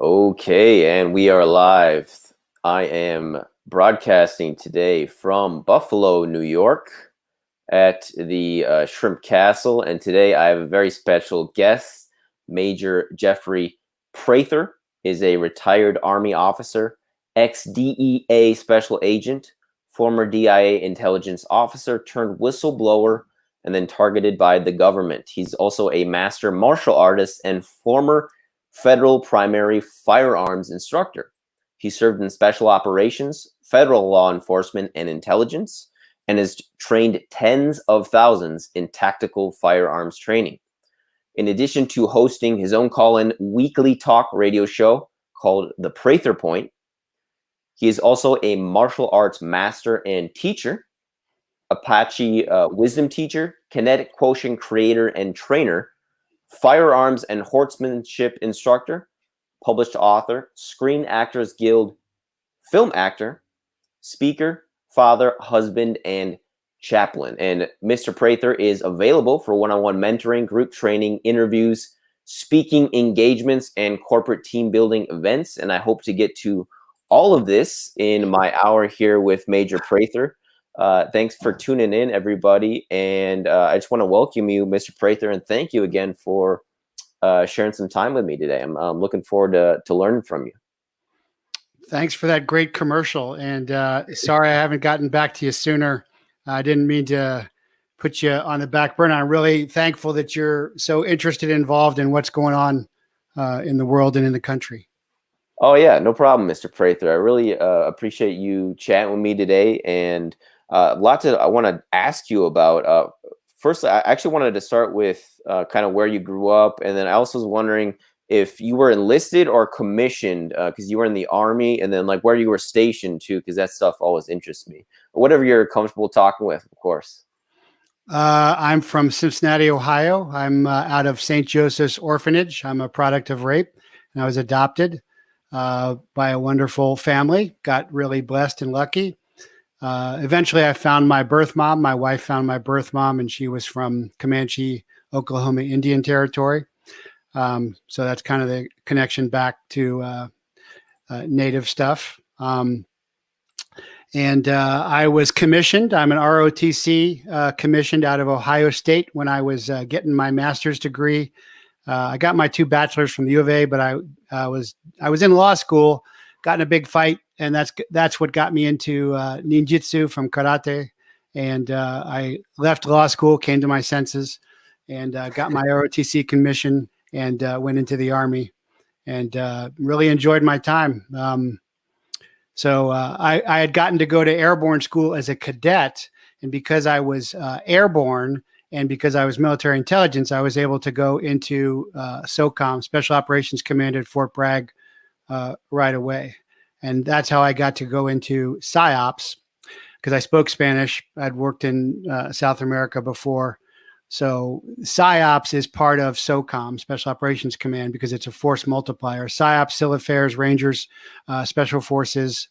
Okay, and we are live. I am broadcasting today from Buffalo, New York at the Shrimp Castle. And today I have a very special guest. Major Jeffrey Prather is a retired Army officer, ex-DEA special agent, former DIA intelligence officer turned whistleblower, and then targeted by the government. He's also a master martial artist and former federal primary firearms instructor. He served in special operations, federal law enforcement, and intelligence, and has trained tens of thousands in tactical firearms training. In addition to hosting his own call-in weekly talk radio show called The Prather Point, he is also a martial arts master and teacher, Apache wisdom teacher, Kinetic Quotient creator and trainer, firearms and horsemanship instructor, published author, Screen Actors Guild film actor, speaker, father, husband, and chaplain. And Mr. Prather is available for one-on-one mentoring, group training, interviews, speaking engagements, and corporate team building events. And I hope to get to all of this in my hour here with Major Prather. Thanks for tuning in, everybody. And I just want to welcome you, Mr. Prather, and thank you again for sharing some time with me today. I'm looking forward to learning from you. Thanks for that great commercial. And sorry I haven't gotten back to you sooner. I didn't mean to put you on the back burner. I'm really thankful that you're so interested and involved in what's going on in the world and in the country. Oh, yeah, no problem, Mr. Prather. I really appreciate you chatting with me today. And lots I want to ask you about. First, I actually wanted to start with kind of where you grew up. And then I also was wondering if you were enlisted or commissioned, because you were in the Army, and then like where you were stationed too, because that stuff always interests me. Whatever you're comfortable talking with, of course. I'm from Cincinnati, Ohio. I'm out of St. Joseph's Orphanage. I'm a product of rape, and I was adopted by a wonderful family. Got really blessed and lucky. Eventually, I found my birth mom. My wife found my birth mom, and she was from Comanche, Oklahoma Indian Territory. So that's kind of the connection back to native stuff. And I was commissioned. I'm an ROTC commissioned out of Ohio State when I was getting my master's degree. I got my 2 bachelors from the U of A, but I was in law school, got in a big fight, and that's what got me into ninjutsu from karate. And I left law school, came to my senses, and got my ROTC commission and went into the Army, and really enjoyed my time. So I had gotten to go to airborne school as a cadet, and because I was airborne and because I was military intelligence, I was able to go into SOCOM, Special Operations Command at Fort Bragg, right away. And that's how I got to go into PSYOPs, because I spoke Spanish. I'd worked in South America before. So PSYOPs is part of SOCOM, Special Operations Command, because it's a force multiplier. PSYOPs, Civil Affairs, Rangers, Special Forces,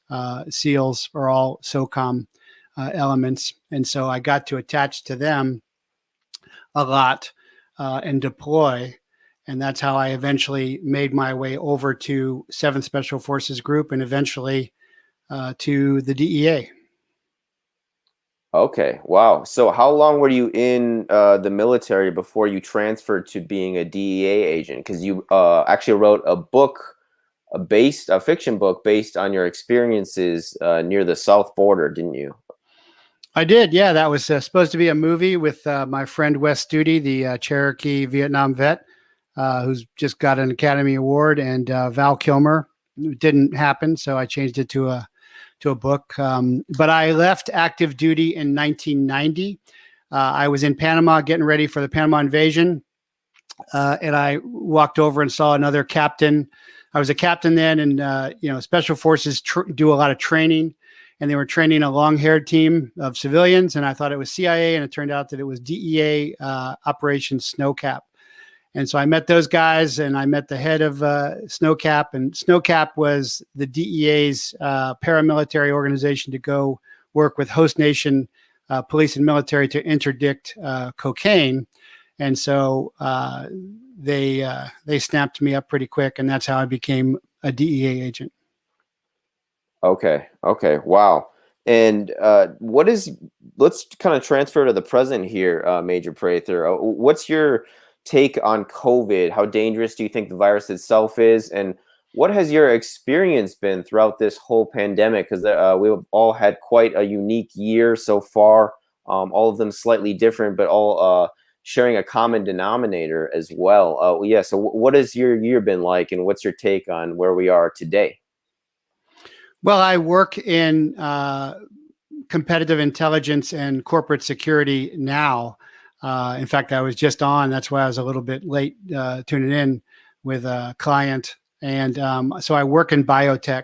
SEALs are all SOCOM elements. And so I got to attach to them a lot and deploy. And that's how I eventually made my way over to 7th Special Forces Group and eventually to the DEA. Okay, wow. So how long were you in the military before you transferred to being a DEA agent? Because you actually wrote a fiction book based on your experiences near the South border, didn't you? I did, yeah. That was supposed to be a movie with my friend Wes Studi, the Cherokee Vietnam vet, who's just got an Academy Award, and Val Kilmer. It didn't happen, so I changed it to a book. But I left active duty in 1990. I was in Panama getting ready for the Panama invasion. And I walked over and saw another captain. I was a captain then, and, Special Forces do a lot of training, and they were training a long-haired team of civilians. And I thought it was CIA, and it turned out that it was DEA Operation Snowcap. And so I met those guys, and I met the head of Snowcap, and Snowcap was the DEA's paramilitary organization to go work with host nation police and military to interdict cocaine. And so they snapped me up pretty quick, and that's how I became a DEA agent. Okay. Okay. Wow. And let's kind of transfer to the present here, Major Prather. What's your take on COVID? How dangerous do you think the virus itself is? And what has your experience been throughout this whole pandemic? Because we've all had quite a unique year so far, all of them slightly different, but all sharing a common denominator as well. Yeah, so what has your year been like, and what's your take on where we are today? Well, I work in competitive intelligence and corporate security now. In fact, I was just on. That's why I was a little bit late tuning in with a client. And so I work in biotech.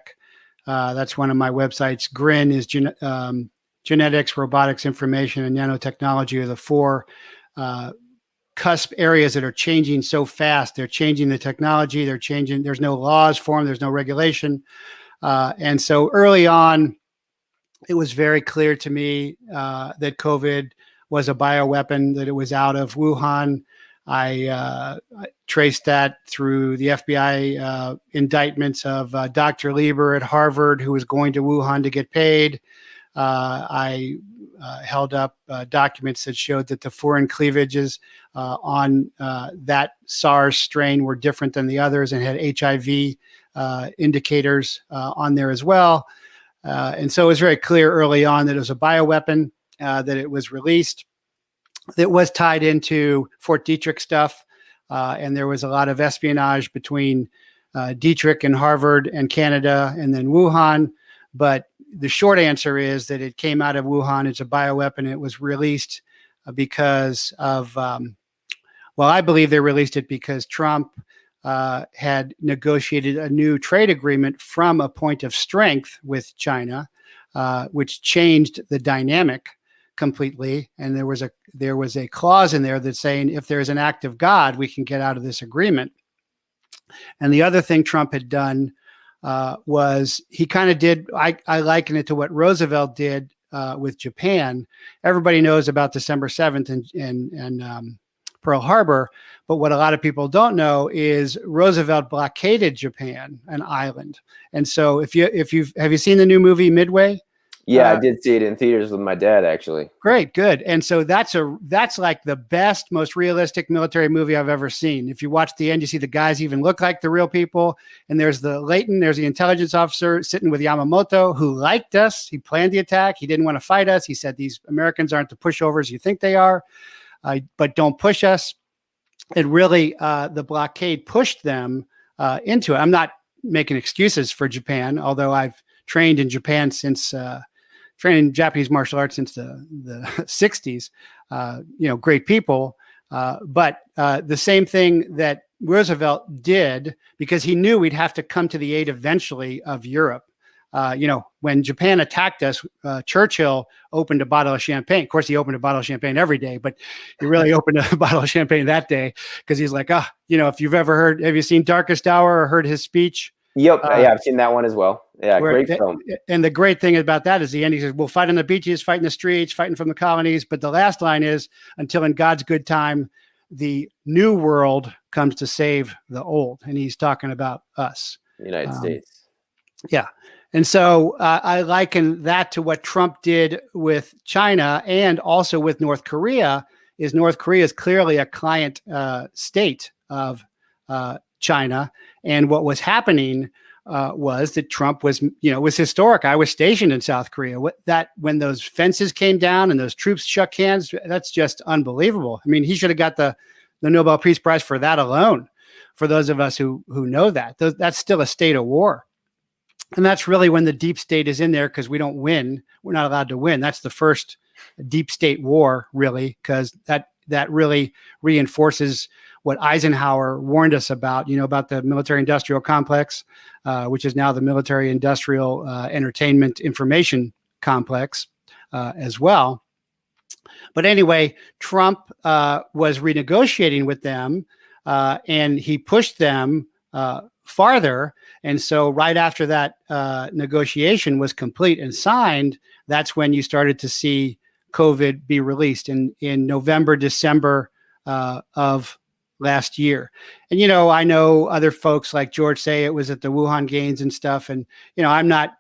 That's one of my websites. GRIN is genetics, robotics, information, and nanotechnology are the four cusp areas that are changing so fast. They're changing the technology. They're changing. There's no laws for them. There's no regulation. And so early on, it was very clear to me that COVID was a bioweapon, that it was out of Wuhan. I traced that through the FBI indictments of Dr. Lieber at Harvard, who was going to Wuhan to get paid. I held up documents that showed that the foreign cleavages on that SARS strain were different than the others and had HIV indicators on there as well. And so it was very clear early on that it was a bioweapon, that it was released, that was tied into Fort Detrick stuff. And there was a lot of espionage between Detrick and Harvard and Canada and then Wuhan. But the short answer is that it came out of Wuhan. It's a bioweapon. It was released because of, I believe they released it because Trump had negotiated a new trade agreement from a point of strength with China, which changed the dynamic completely. And there was a clause in there that's saying if there's an act of God, we can get out of this agreement. And the other thing Trump had done was he kind of did, I liken it to what Roosevelt did with Japan. Everybody knows about December 7th and Pearl Harbor. But what a lot of people don't know is Roosevelt blockaded Japan, an island. And so have you seen the new movie Midway? Yeah, I did see it in theaters with my dad, actually. Great, good. And so that's like the best, most realistic military movie I've ever seen. If you watch the end, you see the guys even look like the real people. And there's the intelligence officer sitting with Yamamoto, who liked us. He planned the attack. He didn't want to fight us. He said, these Americans aren't the pushovers you think they are, but don't push us. It really, the blockade pushed them into it. I'm not making excuses for Japan, although I've trained in Japan since trained in Japanese martial arts since the 60s. Great people. But the same thing that Roosevelt did, because he knew we'd have to come to the aid eventually of Europe. When Japan attacked us, Churchill opened a bottle of champagne. Of course, he opened a bottle of champagne every day, but he really opened a bottle of champagne that day because he's like, if you've ever have you seen Darkest Hour or heard his speech? Yep. Yeah, I've seen that one as well. Yeah, great film. And the great thing about that is the end, he says, we'll fight on the beaches, fight in the streets, fighting from the colonies. But the last line is, until in God's good time, the new world comes to save the old. And he's talking about us. The United States. Yeah. And so I liken that to what Trump did with China and also with North Korea. Is North Korea is clearly a client state of China. And what was happening was that Trump was historic. I was stationed in South Korea. When those fences came down and those troops shook hands, that's just unbelievable. I mean, he should have got the Nobel Peace Prize for that alone. For those of us who know that, that's still a state of war. And that's really when the deep state is in there, because we don't win. We're not allowed to win. That's the first deep state war, really, because that really reinforces what Eisenhower warned us about, about the military industrial complex, which is now the military industrial entertainment information complex as well. But anyway, Trump was renegotiating with them and he pushed them farther. And so right after that negotiation was complete and signed, that's when you started to see COVID be released in November, December of last year. And, you know, I know other folks like George say it was at the Wuhan Games and stuff. And, you know, I'm not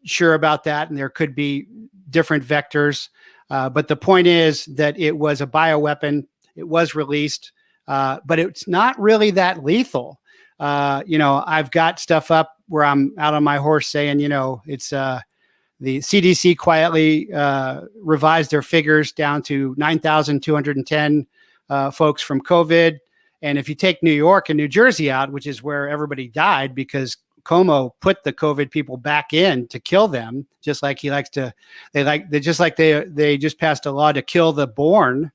sure about that. And there could be different vectors. But the point is that it was a bioweapon. It was released, but it's not really that lethal. You know, I've got stuff up where I'm out on my horse saying, you know, it's the CDC quietly revised their figures down to 9,210 folks from COVID. And if you take New York and New Jersey out, which is where everybody died because Cuomo put the COVID people back in to kill them, just like he likes to, they just passed a law to kill the born.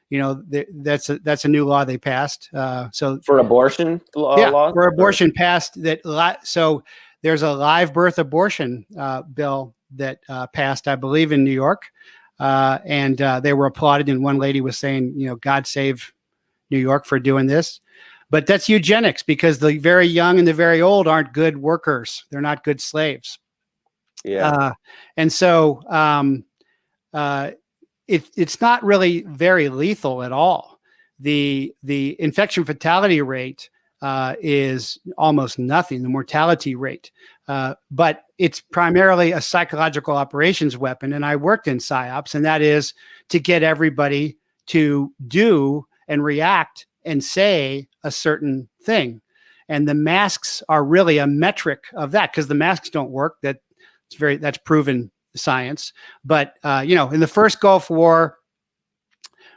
You know, that's a new law they passed. So for abortion law, for abortion passed that. So there's a live birth abortion bill that passed, I believe, in New York, and they were applauded. And one lady was saying, you know, God save New York for doing this. But that's eugenics, because the very young and the very old aren't good workers. They're not good slaves. Yeah. And so it's not really very lethal at all. The infection fatality rate is almost nothing, the mortality rate. But it's primarily a psychological operations weapon. And I worked in PSYOPs, and that is to get everybody to do and react and say a certain thing. And the masks are really a metric of that, because the masks don't work. That's proven science. But, you know, in the first Gulf War,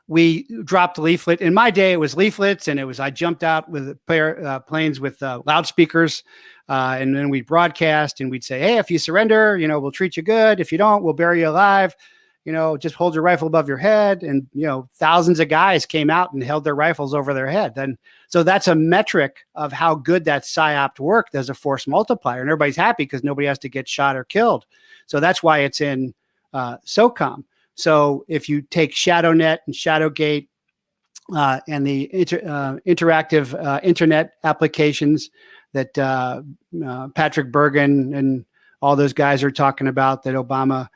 we dropped a leaflet. In my day, it was leaflets, and I jumped out with planes with loudspeakers, and then we'd broadcast, and we'd say, hey, if you surrender, you know, we'll treat you good. If you don't, we'll bury you alive. You know, just hold your rifle above your head. And, you know, thousands of guys came out and held their rifles over their head. And so that's a metric of how good that PSYOP worked as a force multiplier. And everybody's happy because nobody has to get shot or killed. So that's why it's in SOCOM. So if you take ShadowNet and ShadowGate and the interactive internet applications that Patrick Bergen and all those guys are talking about that Obama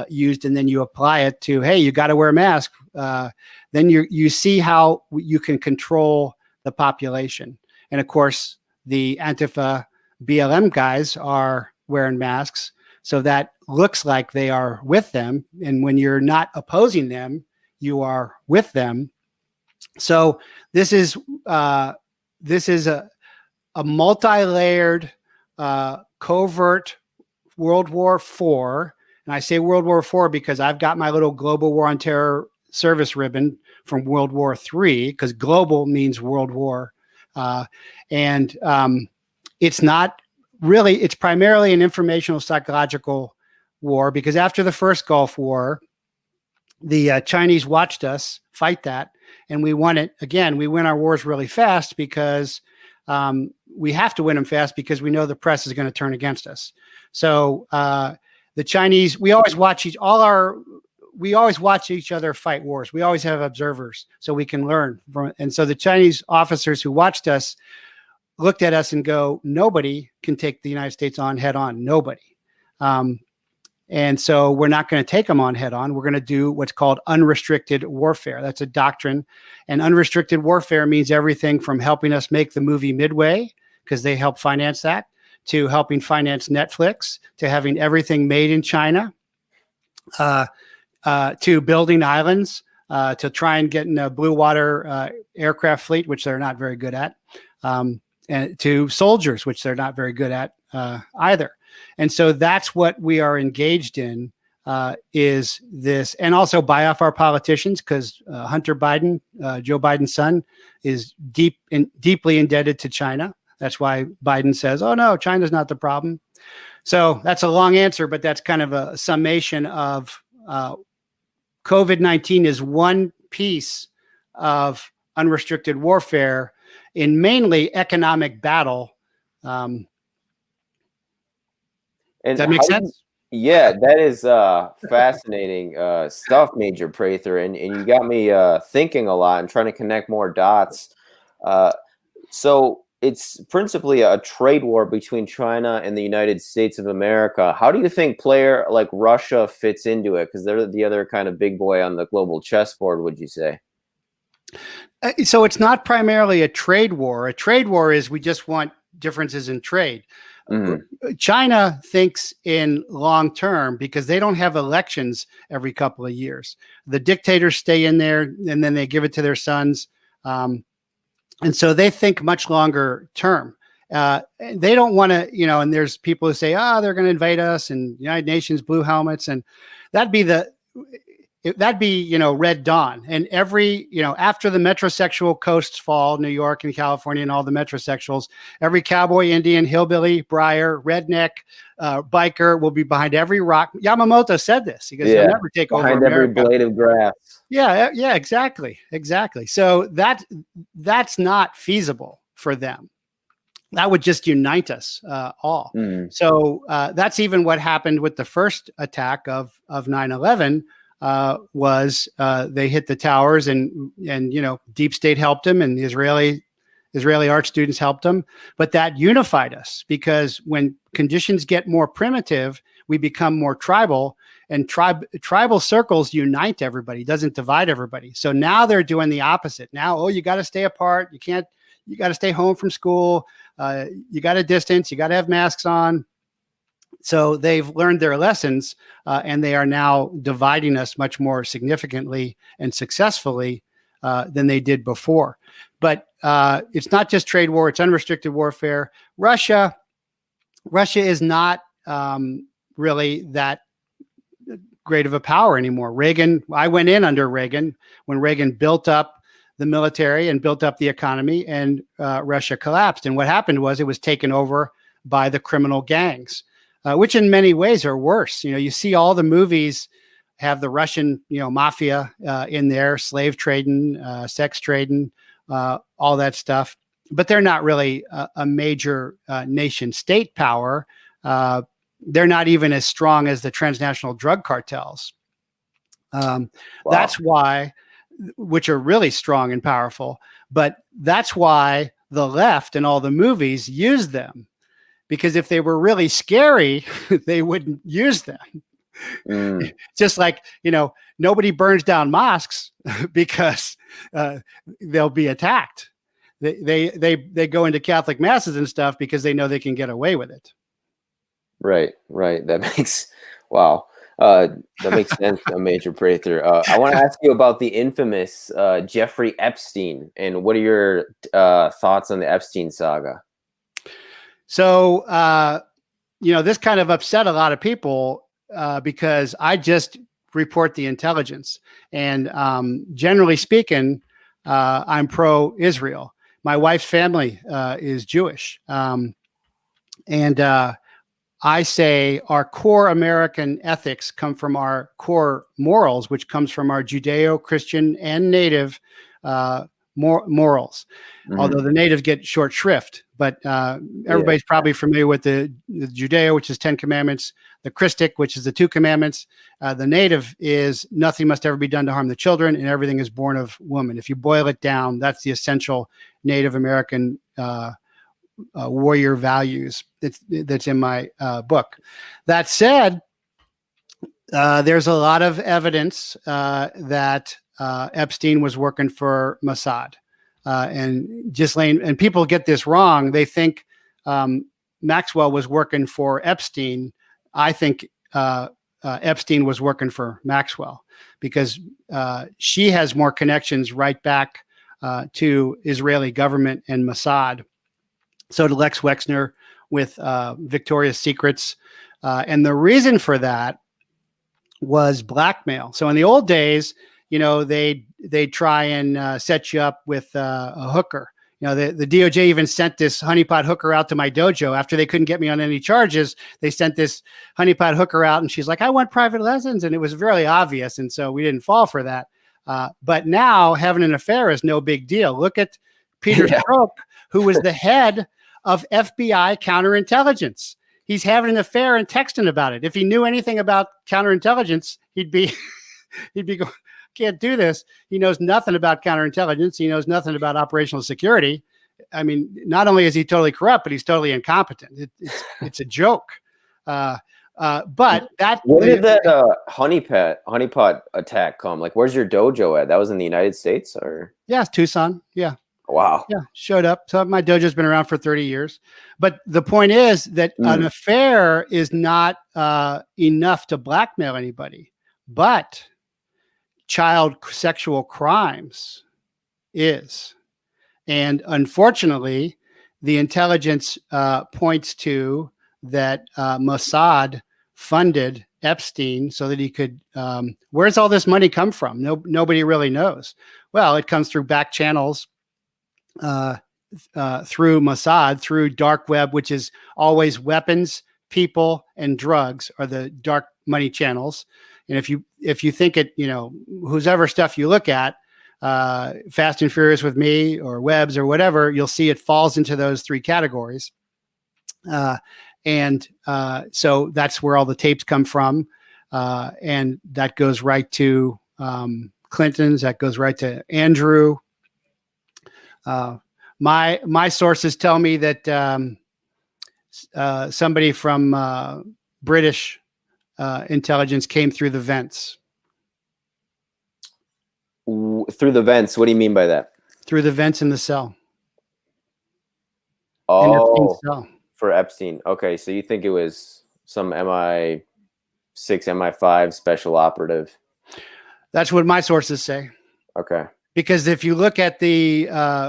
used, and then you apply it to, hey, you got to wear a mask, then you see how you can control the population. And of course, the Antifa BLM guys are wearing masks, so that looks like they are with them. And when you're not opposing them, you are with them. So this is a multi-layered covert World War IV. And I say World War IV because I've got my little Global War on Terror service ribbon from World War III, because global means World War. And it's not really, it's primarily an informational psychological war, because after the first Gulf War, the Chinese watched us fight that, and we won it. Again, we win our wars really fast because we have to win them fast, because we know the press is going to turn against us. So the Chinese, we always watch each other fight wars. We always have observers so we can learn from it. And so the Chinese officers who watched us looked at us and go, nobody can take the United States on head on. Nobody. And so we're not going to take them on head on. We're going to do what's called unrestricted warfare. That's a doctrine. And unrestricted warfare means everything from helping us make the movie Midway, because they help finance that, to helping finance Netflix, to having everything made in China, to building islands, to try and get in a blue water aircraft fleet, which they're not very good at, and to soldiers, which they're not very good at either. And so that's what we are engaged in, is this, and also buy off our politicians, because Hunter Biden, Joe Biden's son, is deeply indebted to China. That's why Biden says, oh, no, China's not the problem. So that's a long answer, but that's kind of a summation of COVID-19 is one piece of unrestricted warfare in mainly economic battle. And does that make sense? Yeah, that is fascinating stuff, Major Prather. And you got me thinking a lot and trying to connect more dots. So it's principally a trade war between China and the United States of America. How do you think player like Russia fits into it? Because they're the other kind of big boy on the global chessboard, would you say? So it's not primarily a trade war. A trade war is we just want differences in trade. Mhm. China thinks in long term because they don't have elections every couple of years. The dictators stay in there and then they give it to their sons. And so they think much longer term. They don't want to, and there's people who say, they're going to invade us and United Nations blue helmets. And that'd be Red Dawn. And after the metrosexual coasts fall, New York and California and all the metrosexuals, every cowboy, Indian, hillbilly, briar, redneck, biker will be behind every rock. Yamamoto said this. He goes, "You'll never take over America." Behind every blade of grass. Yeah, exactly. So that's not feasible for them. That would just unite us all. Mm. So that's even what happened with the first attack of 9/11. Was they hit the towers and deep state helped them and the Israeli art students helped them, but that unified us because when conditions get more primitive, we become more tribal, and tribal circles unite everybody, doesn't divide everybody. So now they're doing the opposite. Now, you got to stay apart. You got to stay home from school. You got to distance. You got to have masks on. So they've learned their lessons, and they are now dividing us much more significantly and successfully than they did before. But it's not just trade war; it's unrestricted warfare. Russia is not really that great of a power anymore. I went in under Reagan when Reagan built up the military and built up the economy, and Russia collapsed. And what happened was it was taken over by the criminal gangs. Which in many ways are worse. You see all the movies have the Russian, mafia in there, slave trading, sex trading, all that stuff. But they're not really a major nation state power. They're not even as strong as the transnational drug cartels. Wow. That's why, which are really strong and powerful, but that's why the left and all the movies use them. Because if they were really scary, they wouldn't use them. Mm. Just like, nobody burns down mosques because they'll be attacked. They go into Catholic masses and stuff because they know they can get away with it. Right. That makes sense, Major Prather. I want to ask you about the infamous Jeffrey Epstein, and what are your thoughts on the Epstein saga? So, this kind of upset a lot of people because I just report the intelligence. And generally speaking, I'm pro-Israel. My wife's family is Jewish. And I say our core American ethics come from our core morals, which comes from our Judeo-Christian and Native morals. Mm-hmm. Although the natives get short shrift, but everybody's probably familiar with the Judeo, which is 10 commandments, the Christic, which is the 2 commandments. The native is nothing must ever be done to harm the children, and everything is born of woman. If you boil it down, that's the essential Native American warrior values that's in my book. That said, there's a lot of evidence that Epstein was working for Mossad. And people get this wrong. They think Maxwell was working for Epstein. I think Epstein was working for Maxwell because she has more connections right back to Israeli government and Mossad. So did Lex Wexner with Victoria's Secrets. And the reason for that was blackmail. So in the old days, they try and set you up with a hooker. The DOJ even sent this honeypot hooker out to my dojo after they couldn't get me on any charges. They sent this honeypot hooker out, and she's like, "I want private lessons," and it was very obvious, and so we didn't fall for that. But now having an affair is no big deal. Look at Peter Strzok, who was the head of FBI counterintelligence. He's having an affair and texting about it. If he knew anything about counterintelligence, he'd be going, "Can't do this." He knows nothing about counterintelligence. He knows nothing about operational security. I mean, not only is he totally corrupt, but he's totally incompetent. It's a joke. But that Where did that honeypot attack come? Like, where's your dojo at? That was in the United States, or? yeah, Tucson. Yeah. Wow. Yeah, showed up. So my dojo's been around for 30 years. But the point is that an affair is not enough to blackmail anybody. But child sexual crimes is. And unfortunately, the intelligence points to that Mossad funded Epstein so that he could, where's all this money come from? Nobody really knows. Well, it comes through back channels, through Mossad, through dark web, which is always weapons, people, and drugs are the dark money channels. And if you think it, whose ever stuff you look at, Fast and Furious with me or Webs or whatever, you'll see it falls into those three categories. So that's where all the tapes come from. And that goes right to Clinton's, that goes right to Andrew. My sources tell me that somebody from British intelligence came through the vents. Through the vents? What do you mean by that? Through the vents in the cell. Oh, cell. For Epstein. Okay, so you think it was some MI6, MI5 special operative? That's what my sources say. Okay. Because if you look at the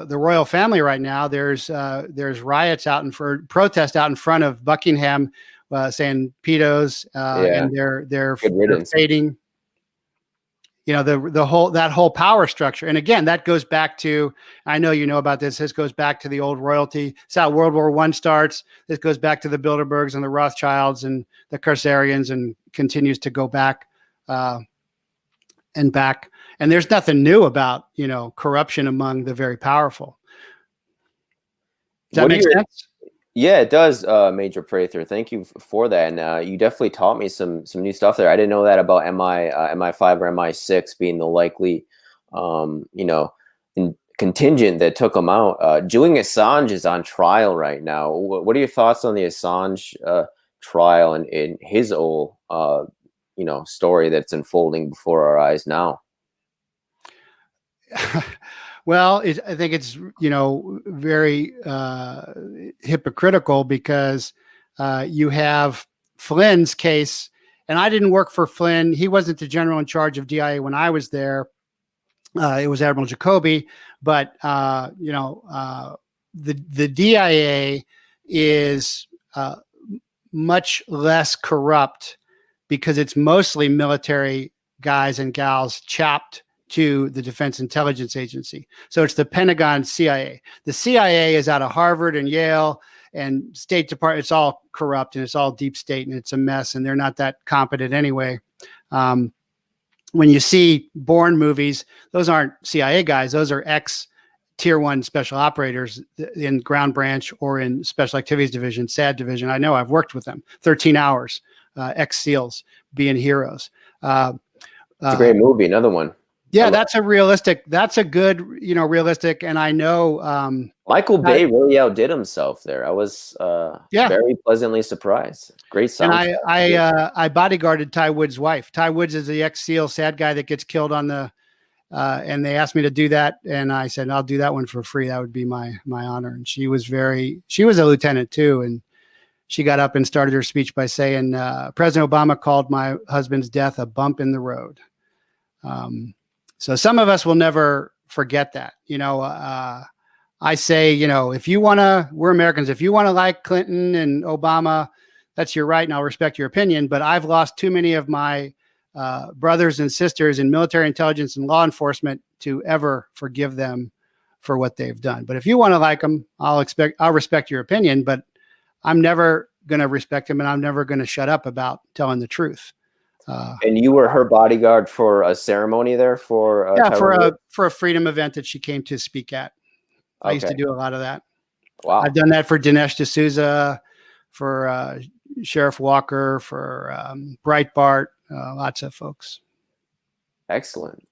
royal family right now, there's riots for protest out in front of Buckingham, saying pedos, and they're fading. That whole power structure. And again, that goes back to, I know you know about this. This goes back to the old royalty. It's how World War I starts. This goes back to the Bilderbergs and the Rothschilds and the Khazarians, and continues to go back and back. And there's nothing new about, corruption among the very powerful. Does that make sense? Yeah, it does, Major Prather. Thank you for that. And you definitely taught me some new stuff there. I didn't know that about MI5 or MI6 being the likely, contingent that took them out. Julian Assange is on trial right now. What are your thoughts on the Assange trial and in his whole, story that's unfolding before our eyes now? Well, I think it's, very hypocritical, because you have Flynn's case, and I didn't work for Flynn. He wasn't the general in charge of DIA when I was there. It was Admiral Jacoby, but the DIA is much less corrupt because it's mostly military guys and gals chapped to the Defense Intelligence Agency. So it's the Pentagon CIA. The CIA is out of Harvard and Yale and State Department. It's all corrupt and it's all deep state and it's a mess, and they're not that competent anyway. When you see Bourne movies, those aren't CIA guys. Those are ex-tier 1 special operators in Ground Branch or in Special Activities Division, SAD Division. I know, I've worked with them. 13 hours, ex-SEALs being heroes. It's a great movie, another one. Yeah, that's a good, realistic. And I know Michael Bay really outdid himself there. I was very pleasantly surprised. Great soundtrack. And I bodyguarded Ty Woods' wife. Ty Woods is the ex-SEAL sad guy that gets killed on the and they asked me to do that, and I said, I'll do that one for free. That would be my honor. And she was a lieutenant too, and she got up and started her speech by saying, President Obama called my husband's death a bump in the road. So some of us will never forget that. I say, if you want to, we're Americans, if you want to like Clinton and Obama, that's your right, and I'll respect your opinion. But I've lost too many of my brothers and sisters in military intelligence and law enforcement to ever forgive them for what they've done. But if you want to like them, I'll respect your opinion, but I'm never going to respect them, and I'm never going to shut up about telling the truth. And you were her bodyguard for a ceremony there for a freedom event that she came to speak at. I used to do a lot of that. Wow. I've done that for Dinesh D'Souza, for Sheriff Walker, for Breitbart, lots of folks. Excellent.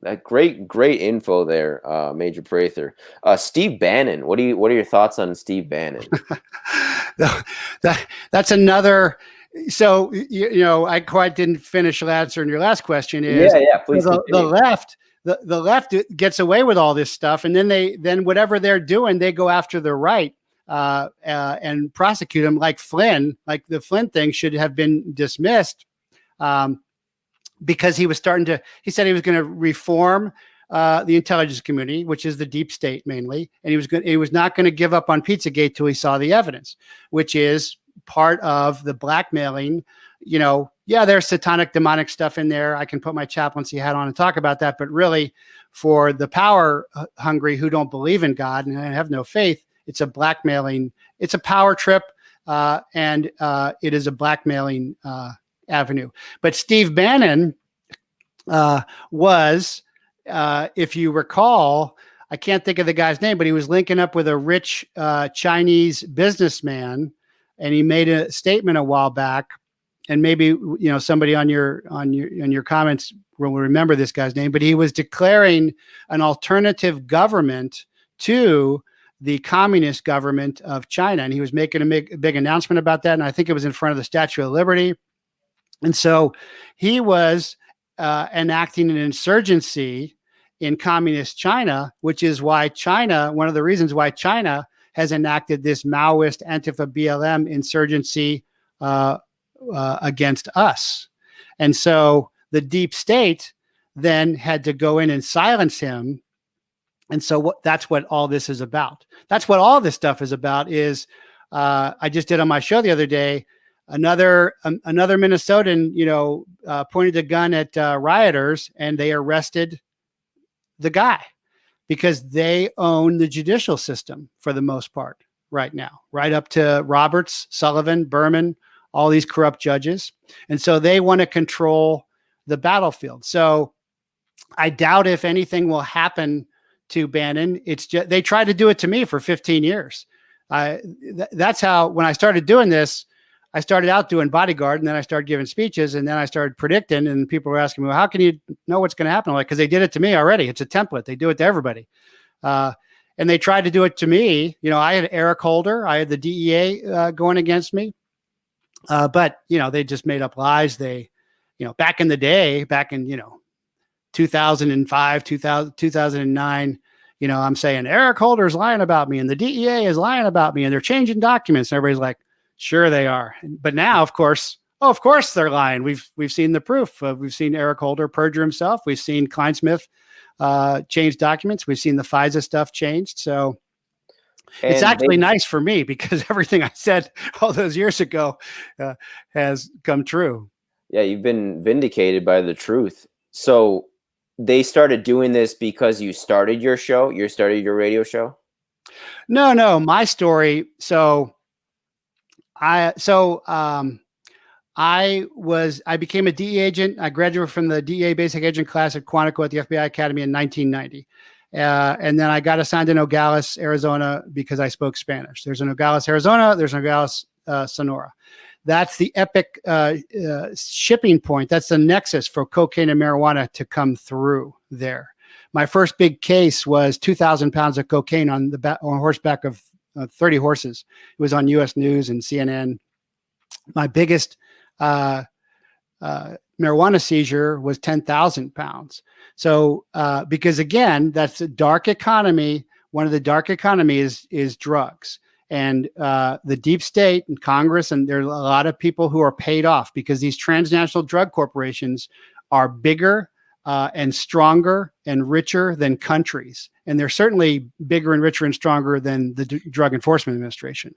That great info there, Major Prather. Steve Bannon. What are your thoughts on Steve Bannon? That's another So I quite didn't finish answering your last question. Is Yeah, please the continue. left? The left gets away with all this stuff, and then whatever they're doing, they go after the right and prosecute them, like Flynn. Like the Flynn thing should have been dismissed because he said he was going to reform the intelligence community, which is the deep state mainly, and he was not going to give up on Pizzagate till he saw the evidence, which is part of the blackmailing. There's satanic, demonic stuff in there. I can put my chaplaincy hat on and talk about that, but really, for the power hungry who don't believe in God and have no faith, it's a blackmailing. It's a power trip, and it is a blackmailing avenue. But Steve Bannon was, if you recall, I can't think of the guy's name, but he was linking up with a rich Chinese businessman, and he made a statement a while back. And maybe somebody on your comments will remember this guy's name, but he was declaring an alternative government to the communist government of China, and he was making a big announcement about that. And I think it was in front of the Statue of Liberty. And so he was enacting an insurgency in communist China, which is why one of the reasons why China has enacted this Maoist Antifa BLM insurgency against us. And so the deep state then had to go in and silence him. And so that's what all this is about. That's what all this stuff is about. Is I just did on my show the other day, another Minnesotan, pointed a gun at rioters, and they arrested the guy because they own the judicial system for the most part right now, right up to Roberts, Sullivan, Berman, all these corrupt judges. And so they want to control the battlefield. So I doubt if anything will happen to Bannon. It's just, they tried to do it to me for 15 years. That's how, when I started doing this, I started out doing bodyguard, and then I started giving speeches, and then I started predicting, and people were asking me, well, how can you know what's going to happen? I'm like, because they did it to me already. It's a template. They do it to everybody. And they tried to do it to me. I had Eric Holder. I had the DEA going against me. But, they just made up lies. They, back in the day, back in, 2005, 2009, I'm saying Eric Holder's lying about me and the DEA is lying about me and they're changing documents. And everybody's like, sure they are. But now, of course they're lying. We've seen the proof. We've seen Eric Holder perjure himself. We've seen Kleinsmith change documents. We've seen the FISA stuff changed. So it's actually nice for me because everything I said all those years ago has come true. Yeah, you've been vindicated by the truth. So they started doing this because you started your show? You started your radio show? No, my story. So I became a DEA agent. I graduated from the DEA basic agent class at Quantico at the FBI Academy in 1990. And then I got assigned to Nogales, Arizona, because I spoke Spanish. There's a Nogales, Arizona. There's Nogales, Sonora. That's the epic shipping point. That's the nexus for cocaine and marijuana to come through there. My first big case was 2,000 pounds of cocaine on horseback of 30 horses. It was on U.S. News and CNN. My biggest marijuana seizure was 10,000 pounds. So, because again, that's a dark economy. One of the dark economies is drugs. And the deep state and Congress, and there are a lot of people who are paid off because these transnational drug corporations are bigger and stronger and richer than countries. And they're certainly bigger and richer and stronger than the Drug Enforcement Administration.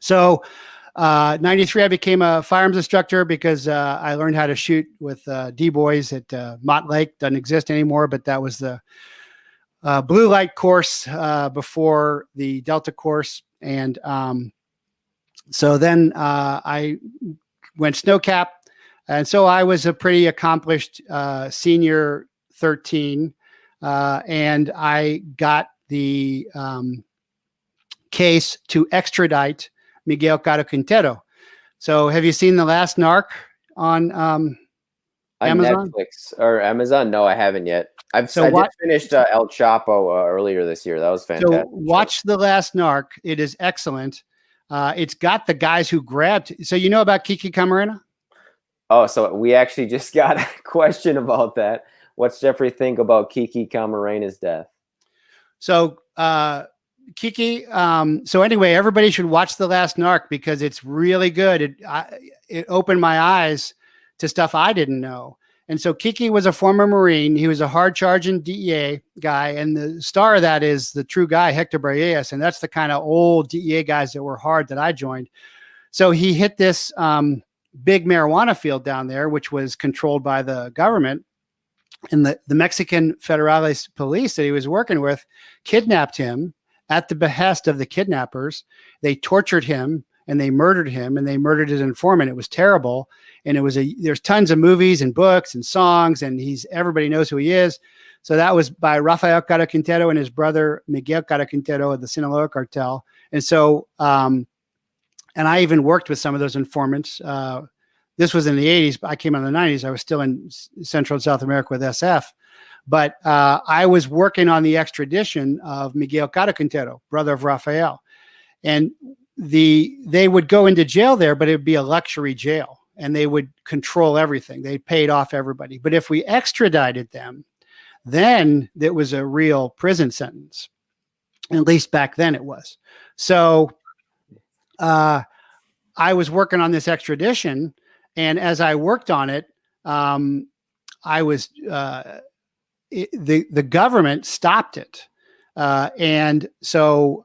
So, 93, I became a firearms instructor because I learned how to shoot with D-boys at Mott Lake. Doesn't exist anymore, but that was the blue light course before the Delta course. And so then I went snowcap. And so I was a pretty accomplished senior 13. And I got the case to extradite Miguel Caro Quintero. So have you seen The Last Narc on Amazon? Netflix or Amazon? No, I haven't yet. I did finish El Chapo earlier this year. That was fantastic. So watch The Last Narc. It is excellent. It's got the guys who grabbed. So you know about Kiki Kamerina? Oh, so we actually just got a question about that. What's Jeffrey think about Kiki Kamerina's death? So Kiki. So anyway, everybody should watch The Last Narc because it's really good. It opened my eyes to stuff I didn't know. And so Kiki was a former Marine. He was a hard charging DEA guy. And the star of that is the true guy, Hector Breyes. And that's the kind of old DEA guys that were hard that I joined. So he hit this big marijuana field down there, which was controlled by the government. And the Mexican Federales police that he was working with kidnapped him at the behest of the kidnappers. They tortured him and they murdered him and they murdered his informant. It was terrible. And there's tons of movies and books and songs, and everybody knows who he is. So that was by Rafael Caro Quintero and his brother Miguel Caro Quintero of the Sinaloa cartel. And so, and I even worked with some of those informants. This was in the 80s, but I came out in the 90s. I was still in Central and South America with SF. But I was working on the extradition of Miguel Caro Quintero, brother of Rafael. And they would go into jail there, but it would be a luxury jail. And they would control everything. They paid off everybody. But if we extradited them, then it was a real prison sentence. At least back then it was. So I was working on this extradition. And as I worked on it, the government stopped it. And so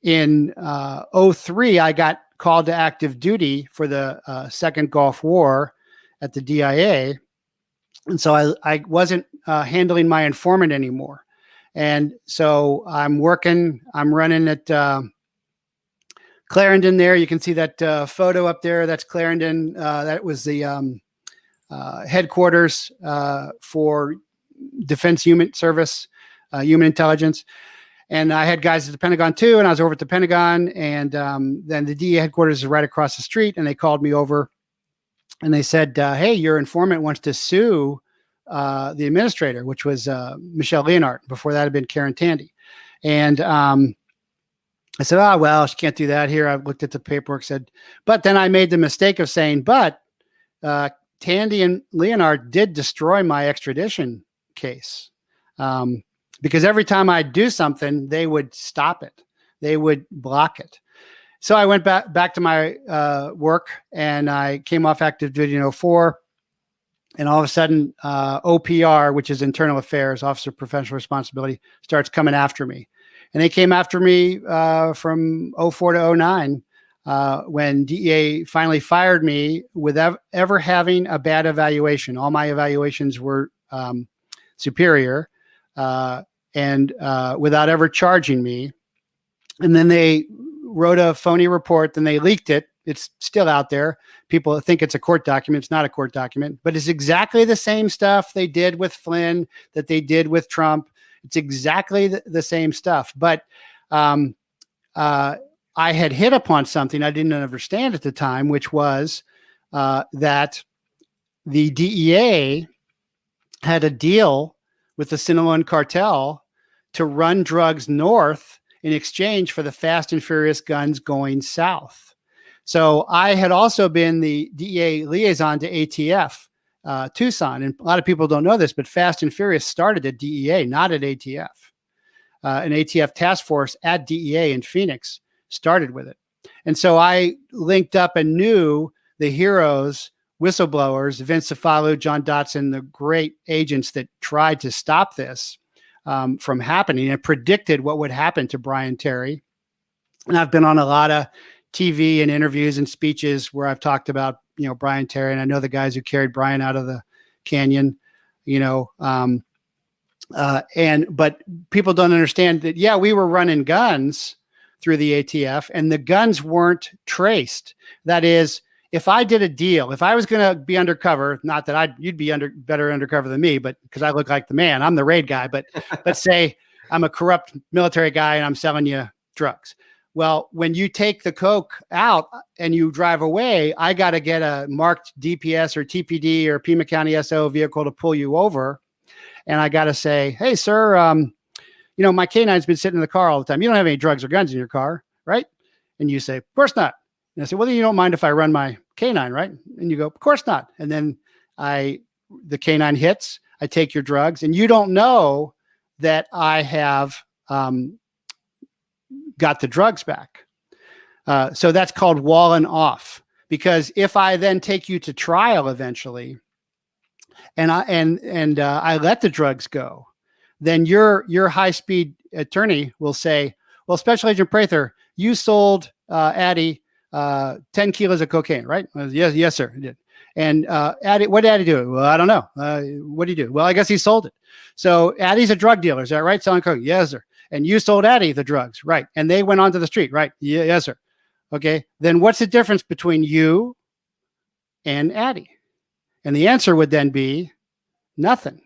in 2003, I got called to active duty for the Second Gulf War at the DIA. And so I wasn't handling my informant anymore. And so I'm running at Clarendon there. You can see that photo up there. That's Clarendon. That was the headquarters for Defense Human Service, Human Intelligence. And I had guys at the Pentagon too, and I was over at the Pentagon, and then the DEA headquarters is right across the street, and they called me over, and they said, hey, your informant wants to sue the administrator, which was Michelle Leonard. Before that had been Karen Tandy. And I said, oh, well, she can't do that here. I looked at the paperwork, but then I made the mistake of saying, but Tandy and Leonard did destroy my extradition case. Because every time I do something, they would stop it. They would block it. So I went back to my work, and I came off active duty in 2004. And all of a sudden, OPR, which is Internal Affairs, Officer of Professional Responsibility, starts coming after me. And they came after me from 2004 to 2009 when DEA finally fired me without ever having a bad evaluation. All my evaluations were superior. And without ever charging me. And then they wrote a phony report, then they leaked it. It's still out there. People think it's a court document. It's not a court document, but it's exactly the same stuff they did with Flynn that they did with Trump. It's exactly the same stuff. But I had hit upon something I didn't understand at the time, which was that the DEA had a deal with the Sinaloan cartel to run drugs north in exchange for the fast and furious guns going south. So I had also been the DEA liaison to ATF, Tucson. And a lot of people don't know this, but Fast and Furious started at DEA, not at ATF. An ATF task force at DEA in Phoenix started with it. And so I linked up and knew the heroes, whistleblowers, Vince Cefalu, John Dotson, the great agents that tried to stop this from happening and predicted what would happen to Brian Terry. And I've been on a lot of TV and interviews and speeches where I've talked about, Brian Terry, and I know the guys who carried Brian out of the canyon, but people don't understand that, yeah, we were running guns through the ATF and the guns weren't traced. That is, if I did a deal, if I was going to be undercover, not that you'd be better undercover than me, but because I look like the man, I'm the raid guy, but let's say I'm a corrupt military guy and I'm selling you drugs. Well, when you take the coke out and you drive away, I got to get a marked DPS or TPD or Pima County SO vehicle to pull you over. And I got to say, hey, sir, my K9's been sitting in the car all the time. You don't have any drugs or guns in your car, right? And you say, of course not. And I say, well, you don't mind if I run my canine, right? And you go, of course not. And then the canine hits, I take your drugs, and you don't know that I have got the drugs back. So that's called walling off. Because if I then take you to trial eventually, and I let the drugs go, then your high-speed attorney will say, well, Special Agent Prather, you sold Addie 10 kilos of cocaine, right? Yes, sir. I did. And Addie, what did Addie do? Well, I don't know. What did he do? Well, I guess he sold it. So Addie's a drug dealer. Is that right? Selling coke? Yes, sir. And you sold Addie the drugs, right? And they went onto the street, right? Yes, sir. Okay. Then what's the difference between you and Addie? And the answer would then be nothing.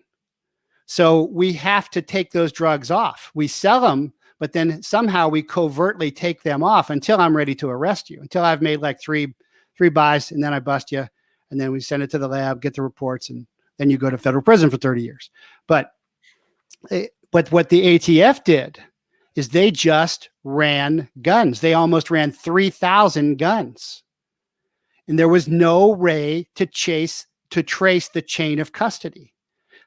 So we have to take those drugs off. We sell them, but then somehow we covertly take them off until I'm ready to arrest you, until I've made like three buys, and then I bust you. And then we send it to the lab, get the reports, and then you go to federal prison for 30 years. But what the ATF did is they just ran guns. They almost ran 3,000 guns. And there was no way to trace the chain of custody.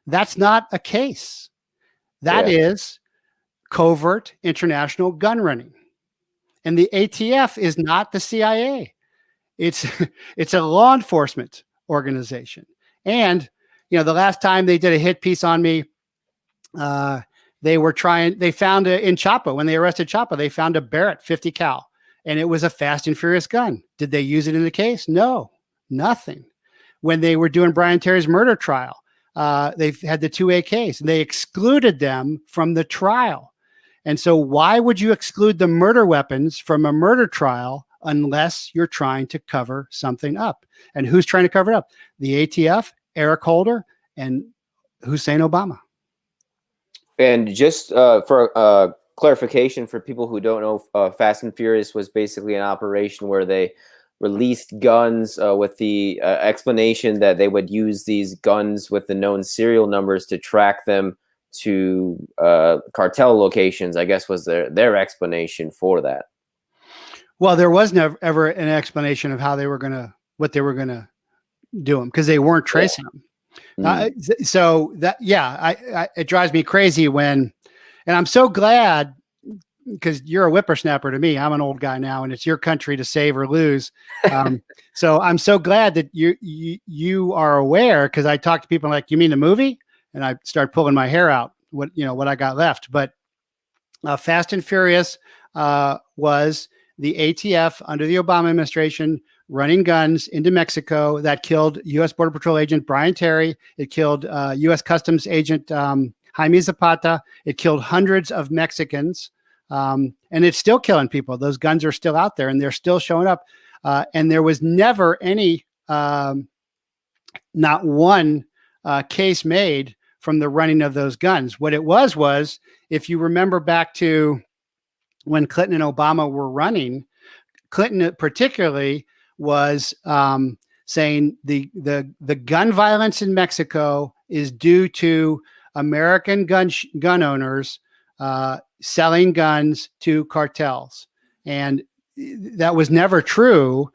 That's not a case. That is covert international gun running. And the ATF is not the CIA. It's a law enforcement organization. And, the last time they did a hit piece on me, they found in Chapo, when they arrested Chapo, they found a Barrett 50 cal, and it was a Fast and Furious gun. Did they use it in the case? No, nothing. When they were doing Brian Terry's murder trial, they had the 2 AKs, and they excluded them from the trial. And so why would you exclude the murder weapons from a murder trial unless you're trying to cover something up? And who's trying to cover it up? The ATF, Eric Holder, and Hussein Obama. And just for clarification for people who don't know, Fast and Furious was basically an operation where they released guns with the explanation that they would use these guns with the known serial numbers to track them to cartel locations, I guess was their explanation for that. Well, there was never ever an explanation of how what they were gonna do them, because they weren't tracing them. So that, it drives me crazy and I'm so glad, because you're a whippersnapper to me. I'm an old guy now, and it's your country to save or lose. So I'm so glad that you are aware, because I talk to people like, you mean the movie? And I start pulling my hair out, what I got left. But Fast and Furious was the ATF under the Obama administration running guns into Mexico that killed U.S. Border Patrol agent Brian Terry. It killed U.S. Customs agent Jaime Zapata. It killed hundreds of Mexicans. And it's still killing people. Those guns are still out there, and they're still showing up. And there was never any, not one case made from the running of those guns. What it was, if you remember back to when Clinton and Obama were running, Clinton particularly was saying the gun violence in Mexico is due to American gun owners selling guns to cartels. And that was never true.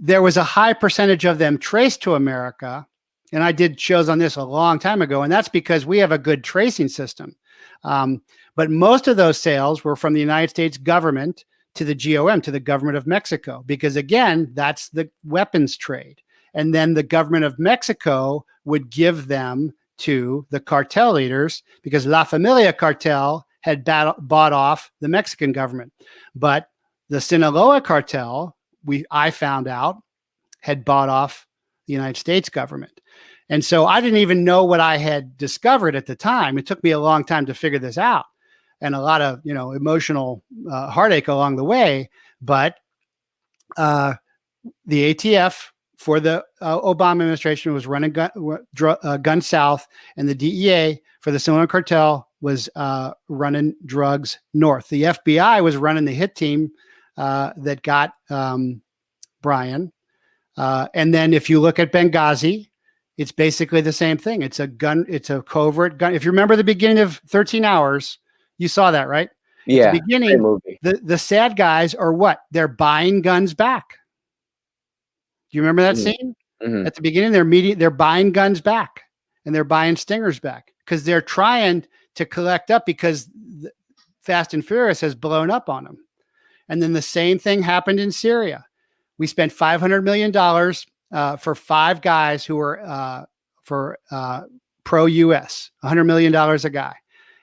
There was a high percentage of them traced to America. And I did shows on this a long time ago, and that's because we have a good tracing system. But most of those sales were from the United States government to the GOM, to the government of Mexico, because again, that's the weapons trade. And then the government of Mexico would give them to the cartel leaders, because La Familia cartel had bought off the Mexican government. But the Sinaloa cartel, I found out, had bought off the United States government. And so I didn't even know what I had discovered at the time. It took me a long time to figure this out, and a lot of, emotional heartache along the way. But the ATF for the Obama administration was running gun south, and the DEA for the Sinaloa cartel was running drugs north. The FBI was running the hit team that got Brian. And then if you look at Benghazi, it's basically the same thing. It's a covert gun. If you remember the beginning of 13 Hours, you saw that, right? At the Yeah, great beginning, movie. the sad guys are what? They're buying guns back. Do you remember that Mhm, scene? mhm. At the beginning, they're buying guns back and they're buying stingers back because they're trying to collect up because Fast and Furious has blown up on them. And then the same thing happened in Syria. We spent $500 million for 5 guys who were for pro-US, $100 million a guy.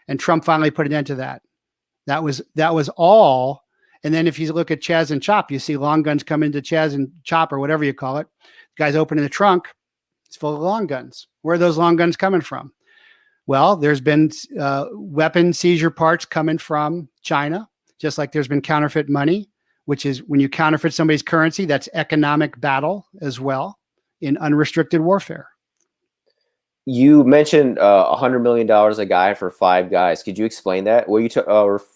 And Trump finally put an end to that. That was all. And then if you look at Chaz and Chop, you see long guns come into Chaz and Chop or whatever you call it. The guy's opening the trunk. It's full of long guns. Where are those long guns coming from? Well, there's been weapon seizure parts coming from China, just like there's been counterfeit money, which is when you counterfeit somebody's currency, that's economic battle as well in unrestricted warfare. You mentioned $100 million a guy for 5 guys. Could you explain that? Were you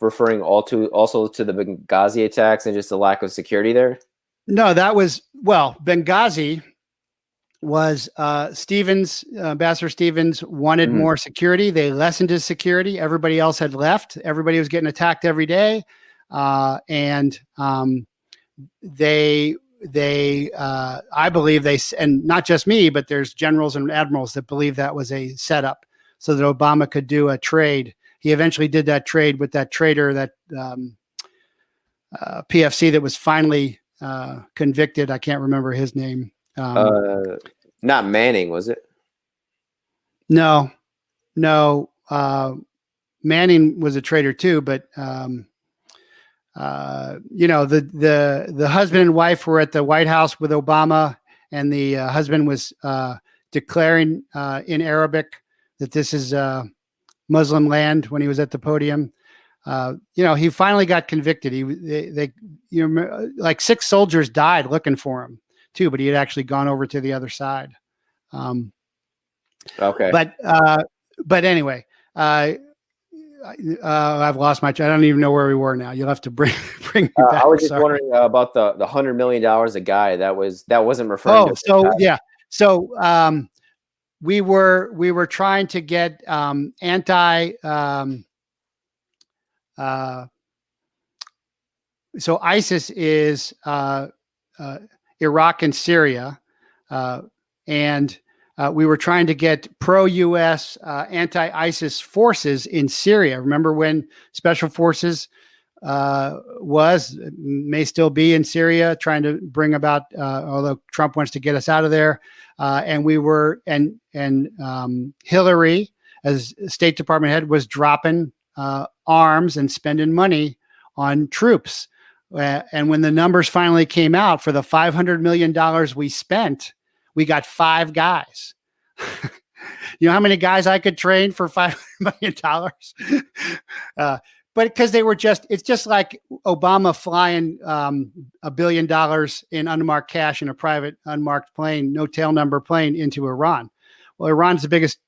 referring also to the Benghazi attacks and just the lack of security there? No, that was, well, Benghazi was Stevens, Ambassador Stevens wanted more security. They lessened his security. Everybody else had left. Everybody was getting attacked every day. And they I believe and not just me, but there's generals and admirals that believe that was a setup so that Obama could do a trade. He eventually did that trade with that trader, that PFC that was finally convicted. I can't remember his name. Not Manning, was it? No. Manning was a traitor too, but the husband and wife were at the White House with Obama, and the husband was declaring in Arabic that this is Muslim land when he was at the podium. He finally got convicted. Like 6 soldiers died looking for him too, but he had actually gone over to the other side. Okay. But anyway, I've lost my. I don't even know where we were now. You'll have to bring me back. I was just wondering about the $100 million a guy. That wasn't referring to. So yeah. So we were trying to get so ISIS is Iraq and Syria, and we were trying to get pro-U.S. Anti-ISIS forces in Syria. Remember when Special Forces may still be in Syria trying to bring about, although Trump wants to get us out of there. And we were, and Hillary, as State Department head, was dropping arms and spending money on troops. And when the numbers finally came out for the $500 million we spent, we got 5 guys. You know how many guys I could train for $500 million? But because it's just like Obama flying $1 billion in unmarked cash in a private unmarked plane, no tail number plane into Iran. Well, Iran's the biggest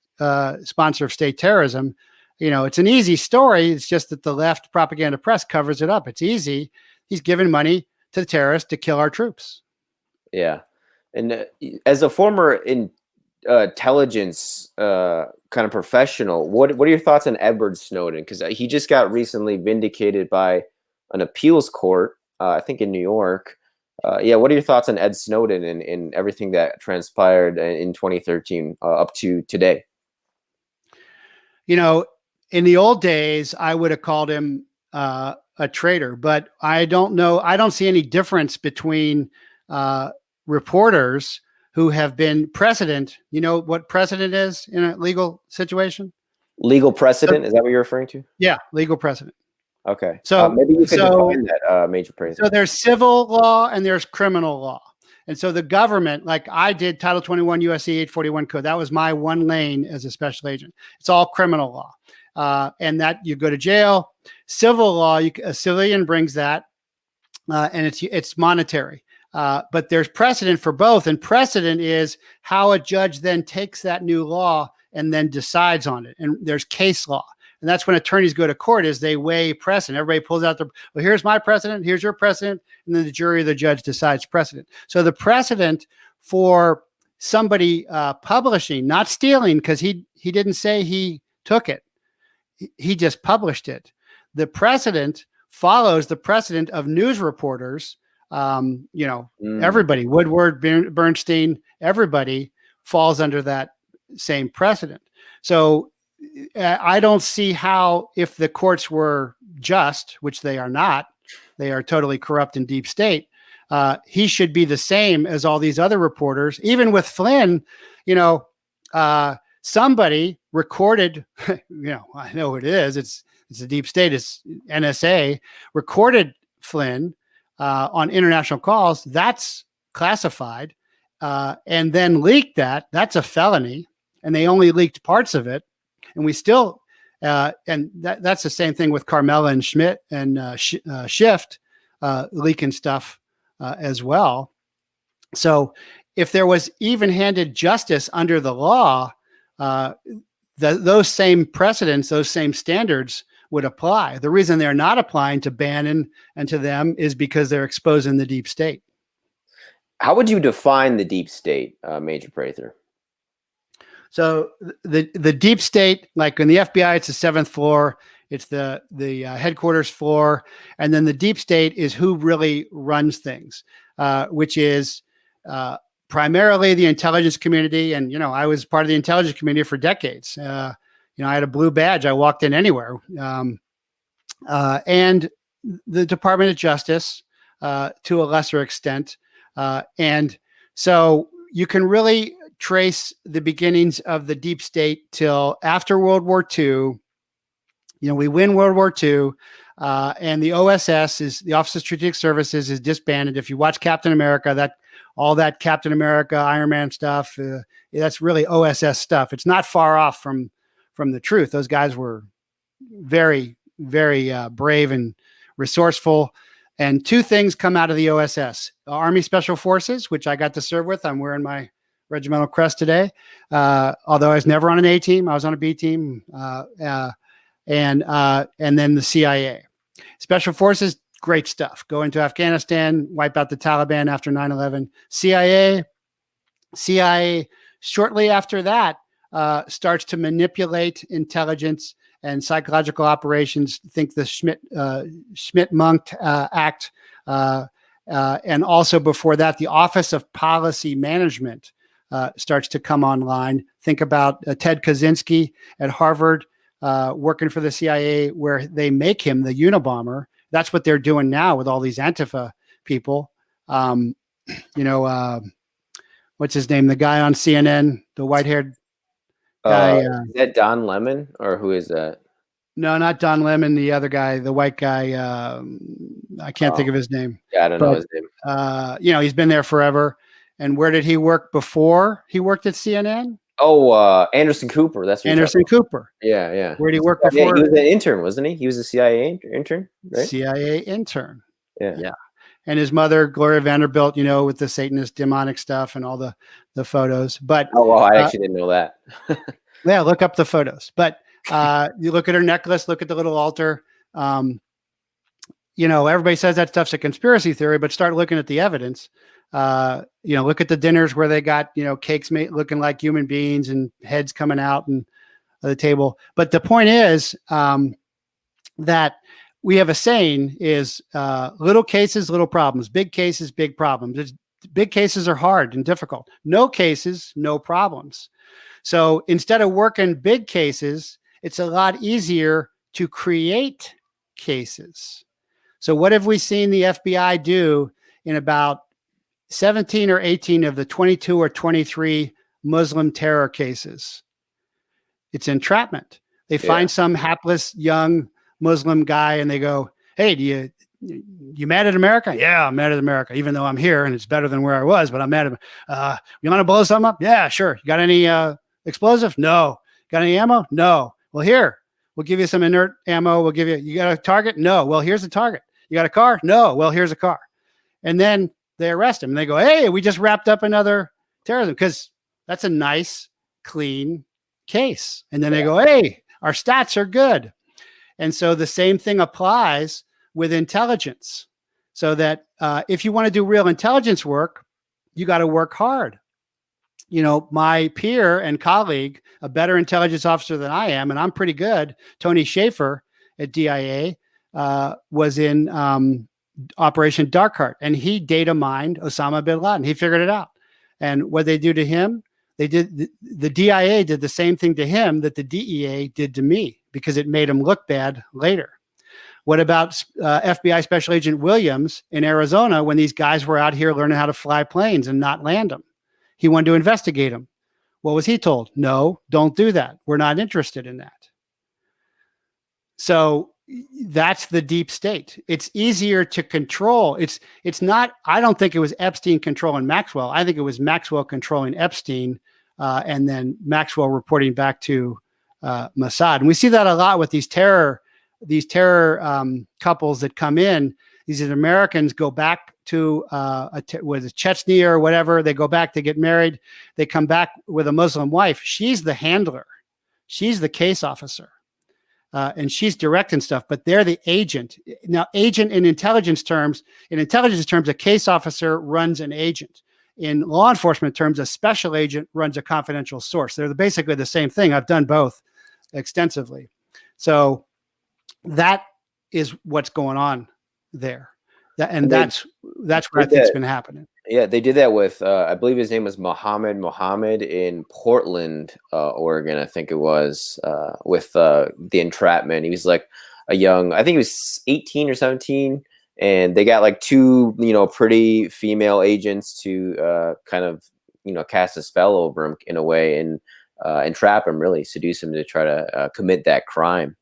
sponsor of state terrorism. It's an easy story. It's just that the left propaganda press covers it up. It's easy. He's giving money to the terrorists to kill our troops. Yeah. And as a former intelligence kind of professional, what are your thoughts on Edward Snowden? Because he just got recently vindicated by an appeals court, I think in New York. What are your thoughts on Ed Snowden and everything that transpired in 2013 up to today? In the old days, I would have called him a traitor, but I don't know. I don't see any difference between reporters who have been precedent. You know what precedent is in a legal situation? Legal precedent? Is that what you're referring to? Yeah, legal precedent. Okay. So maybe you could define that, Major Prather. So there's civil law and there's criminal law. And so the government, like I did Title 21 USC 841 code, that was my one lane as a special agent. It's all criminal law. And that you go to jail. Civil law, a civilian brings that, and it's monetary. But there's precedent for both, and precedent is how a judge then takes that new law and then decides on it. And there's case law, and that's when attorneys go to court, is they weigh precedent. Everybody pulls out well, here's my precedent, here's your precedent, and then the jury or the judge decides precedent. So the precedent for somebody publishing, not stealing, because he didn't say he took it. He just published it. the precedent follows the precedent of news reporters. Everybody, Woodward, Bernstein, everybody falls under that same precedent. So I don't see how, if the courts were just, which they are not, they are totally corrupt and deep state, he should be the same as all these other reporters. Even with Flynn, somebody recorded, I know what it is. It's the deep state. It's NSA recorded Flynn on international calls. That's classified, and then leaked that. That's a felony, and they only leaked parts of it. And we still, and that's the same thing with Carmela and Schmidt and Shift leaking stuff as well. So if there was even-handed justice under the law, those same precedents, those same standards would apply. The reason they're not applying to Bannon and to them is because they're exposing the deep state. How would you define the deep state, Major Prather? So the deep state, like in the FBI, it's the 7th floor. It's the headquarters floor. And then the deep state is who really runs things, which is primarily the intelligence community. And, I was part of the intelligence community for decades. I had a blue badge. I walked in anywhere. And the Department of Justice to a lesser extent. And so you can really trace the beginnings of the deep state till after World War II. We win World War II, and the OSS is the Office of Strategic Services is disbanded. If you watch Captain America, all that Captain America, Iron Man stuff, that's really OSS stuff. It's not far off from the truth. Those guys were very, very brave and resourceful. And two things come out of the OSS: Army Special Forces, which I got to serve with. I'm wearing my regimental crest today. Although I was never on an A team, I was on a B team. And then the CIA. Special Forces, great stuff. Go into Afghanistan, wipe out the Taliban after 9/11. CIA shortly after that starts to manipulate intelligence and psychological operations. Think the Schmidt-Mundt Act. And also before that, the Office of Policy Management starts to come online. Think about Ted Kaczynski at Harvard, working for the CIA, where they make him the Unabomber. That's what they're doing now with all these Antifa people. What's his name? The guy on CNN, the white-haired guy. Is that Don Lemon, or who is that? No, not Don Lemon. The other guy, the white guy. I can't think of his name. Yeah, I don't know his name. He's been there forever. And where did he work before he worked at CNN? Oh, Anderson Cooper. That's what Anderson Cooper. Yeah. Where did he work before? Yeah, he was an intern, wasn't he? He was a CIA intern, right? CIA intern. Yeah. And his mother, Gloria Vanderbilt, with the Satanist demonic stuff and all the photos. But I actually didn't know that. Yeah, look up the photos. But you look at her necklace, look at the little altar. Everybody says that stuff's a conspiracy theory, but start looking at the evidence. Look at the dinners where they got, cakes looking like human beings and heads coming out and the table. But the point is that we have a saying is little cases, little problems, big cases, big problems. Big cases are hard and difficult. No cases, no problems. So instead of working big cases, it's a lot easier to create cases. So what have we seen the FBI do in about 17 or 18 of the 22 or 23 Muslim terror cases? It's entrapment. They find some hapless young Muslim guy and they go, "Hey, you mad at America?" "Yeah, I'm mad at America, even though I'm here and it's better than where I was, but I'm mad at you want to blow something up?" "Yeah, sure." "You got any explosive?" "No." "Got any ammo?" "No." "Well, here, we'll give you some inert ammo. You got a target?" "No." "Well, here's the target." "You got a car?" "No." "Well, here's a car." And then they arrest him and they go, "Hey, we just wrapped up another terrorism," because that's a nice, clean case. And then they go, "Hey, our stats are good." And so the same thing applies with intelligence. So that if you want to do real intelligence work, you got to work hard. My peer and colleague, a better intelligence officer than I am, and I'm pretty good, Tony Schaefer at DIA, was in Operation Dark Heart, and he data mined Osama bin Laden. He figured it out. And what they do to him, they did the DIA did the same thing to him that the DEA did to me, because it made him look bad later. What about FBI Special Agent Williams in Arizona when these guys were out here learning how to fly planes and not land them? He wanted to investigate them. What was he told? No, don't do that. We're not interested in that. So that's the deep state. It's easier to control. It's not, I don't think it was Epstein controlling Maxwell. I think it was Maxwell controlling Epstein, and then Maxwell reporting back to Mossad. And we see that a lot with these terror couples that come in. These Americans go back to with Chechnya or whatever. They go back to get married. They come back with a Muslim wife. She's the handler. She's the case officer. And she's directing stuff, but they're the agent. Now, agent in intelligence terms, a case officer runs an agent. In law enforcement terms, a special agent runs a confidential source. They're basically the same thing. I've done both extensively. So that is what's going on there. That's what I think has been happening. Yeah, they did that with, I believe his name was Mohammed in Portland, Oregon, I think it was, with the entrapment. He was like a young, I think he was 18 or 17, and they got like two, pretty female agents to kind of, cast a spell over him in a way and entrap him, really seduce him to try to commit that crime.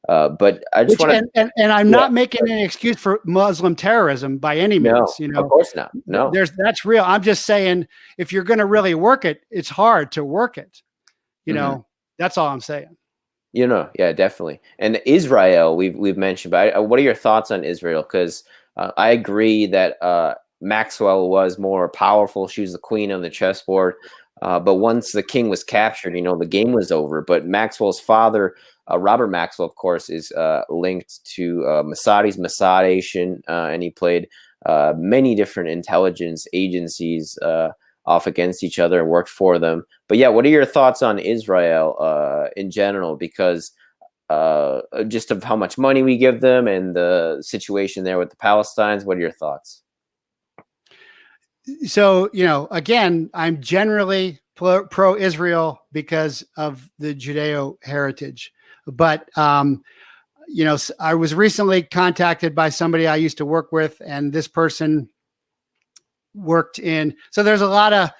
But I just want to, and I'm not making an excuse for Muslim terrorism by any means. No, of course not. No, that's real. I'm just saying, if you're going to really work it, it's hard to work it. That's all I'm saying. Yeah, definitely. And Israel, we've mentioned, but what are your thoughts on Israel? Because I agree that Maxwell was more powerful. She was the queen on the chessboard. But once the king was captured, the game was over. But Maxwell's father, Robert Maxwell, of course, is linked to Mossad's Mossadation, and he played many different intelligence agencies off against each other and worked for them. But yeah, what are your thoughts on Israel in general? Because just of how much money we give them and the situation there with the Palestinians, what are your thoughts? So, again, I'm generally pro-Israel because of the Judeo heritage. But, I was recently contacted by somebody I used to work with, and this person worked so there's a lot of,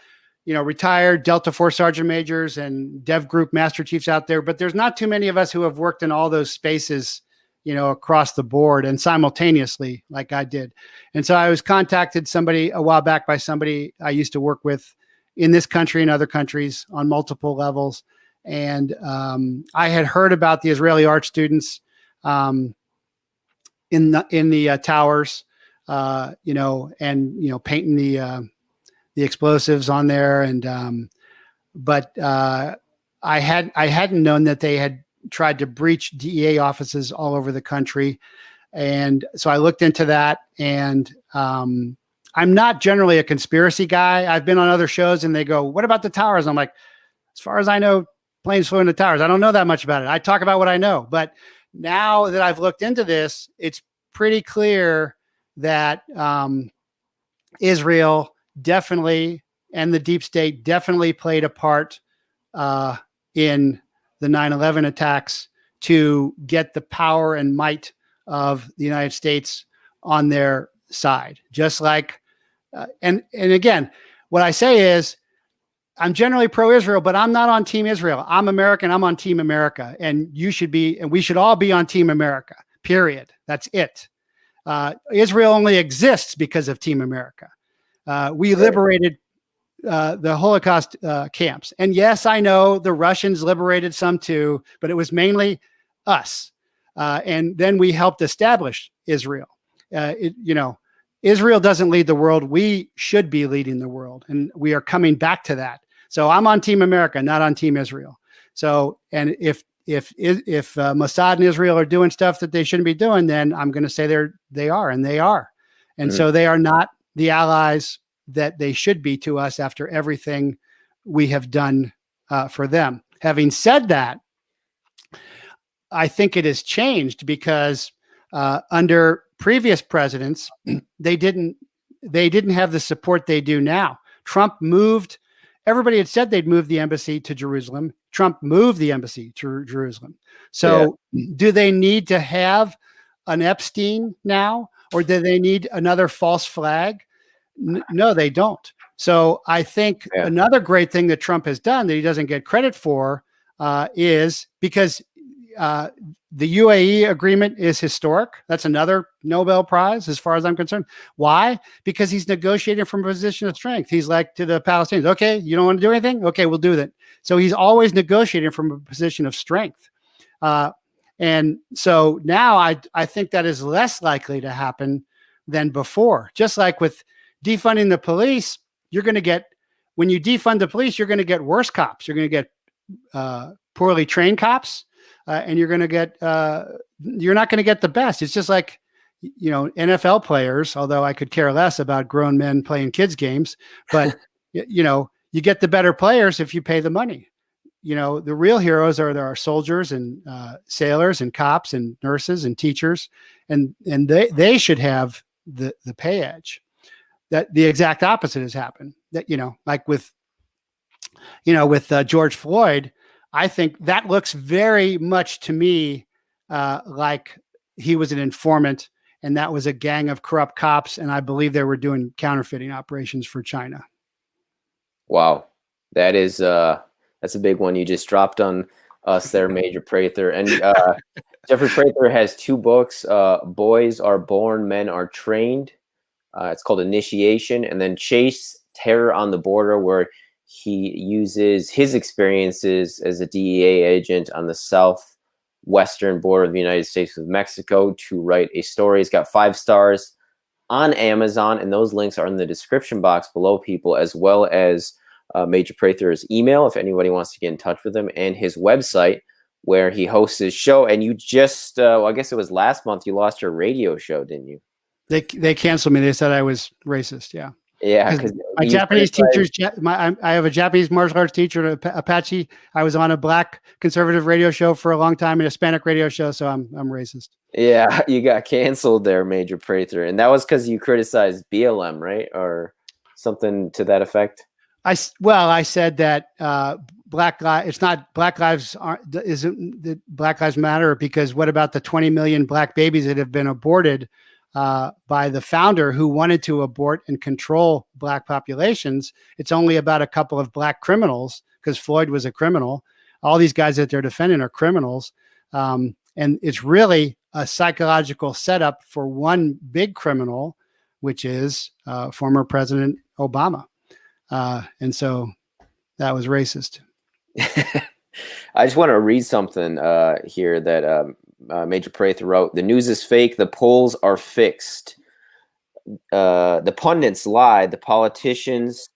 retired Delta Force Sergeant Majors and Dev Group Master Chiefs out there, but there's not too many of us who have worked in all those spaces, across the board and simultaneously like I did. And so I was contacted a while back by somebody I used to work with in this country and other countries on multiple levels. And I had heard about the Israeli art students in the towers, painting the explosives on there. And but I hadn't known that they had tried to breach DEA offices all over the country. And so I looked into that, and I'm not generally a conspiracy guy. I've been on other shows and they go, "What about the towers?" I'm like, as far as I know, planes flew into towers. I don't know that much about it. I talk about what I know. But now that I've looked into this, it's pretty clear that Israel definitely, and the deep state definitely, played a part in the 9/11 attacks to get the power and might of the United States on their side. Just like, and again, what I say is, I'm generally pro-Israel, but I'm not on Team Israel. I'm American. I'm on Team America, and you should be, and we should all be on Team America. Period. That's it. Israel only exists because of Team America. We liberated the Holocaust camps. And yes, I know the Russians liberated some too, but it was mainly us. And then we helped establish Israel. Israel doesn't lead the world. We should be leading the world. And we are coming back to that. So I'm on Team America, not on Team Israel. So, and if Mossad and Israel are doing stuff that they shouldn't be doing, then I'm going to say they are. And so they are not the allies that they should be to us after everything we have done for them. Having said that, I think it has changed because under previous presidents, they didn't have the support they do now. Trump moved. Everybody had said they'd move the embassy to Jerusalem. Trump moved the embassy to Jerusalem. So, do they need to have an Epstein now, or do they need another false flag? No, they don't. So I think another great thing that Trump has done that he doesn't get credit for is because the UAE agreement is historic. That's another Nobel Prize as far as I'm concerned. Why? Because he's negotiating from a position of strength. He's like to the Palestinians, okay, you don't want to do anything? Okay, we'll do that. So he's always negotiating from a position of strength. And so now I think that is less likely to happen than before. Just like with defunding the police, you're going to get, when you defund the police, you're going to get worse cops. You're going to get poorly trained cops. And you're going to get, you're not going to get the best. It's just like, NFL players, although I could care less about grown men playing kids games, but you get the better players if you pay the money. The real heroes are there are soldiers and sailors and cops and nurses and teachers, and they should have the pay edge. That the exact opposite has happened. That like with George Floyd, I think that looks very much to me like he was an informant, and that was a gang of corrupt cops, and I believe they were doing counterfeiting operations for China. Wow, that is that's a big one you just dropped on us there, Major Prather. And Jeffrey Prather has 2 books, Boys Are Born, Men Are Trained. It's called Initiation, and then Chase, Terror on the Border, where he uses his experiences as a DEA agent on the southwestern border of the United States with Mexico to write a story. It's got 5 stars on Amazon, and those links are in the description box below, people, as well as Major Prather's email if anybody wants to get in touch with him, and his website where he hosts his show. And you just, I guess it was last month, you lost your radio show, didn't you? They canceled me. They said I was racist. Yeah. Yeah, because my Japanese teachers, I have a Japanese martial arts teacher at Apache. I was on a black conservative radio show for a long time and a Hispanic radio show, so I'm racist. Yeah, you got canceled there, Major Prather, and that was because you criticized BLM, right, or something to that effect. I said that it's not Black Lives isn't that Black Lives Matter, because what about the 20 million black babies that have been aborted by the founder who wanted to abort and control black populations? It's only about a couple of black criminals, because Floyd was a criminal. All these guys that they're defending are criminals. And it's really a psychological setup for one big criminal, which is former President Obama. And so that was racist. I just want to read something here that Major Prather wrote. The news is fake. The polls are fixed. The pundits lie. The politicians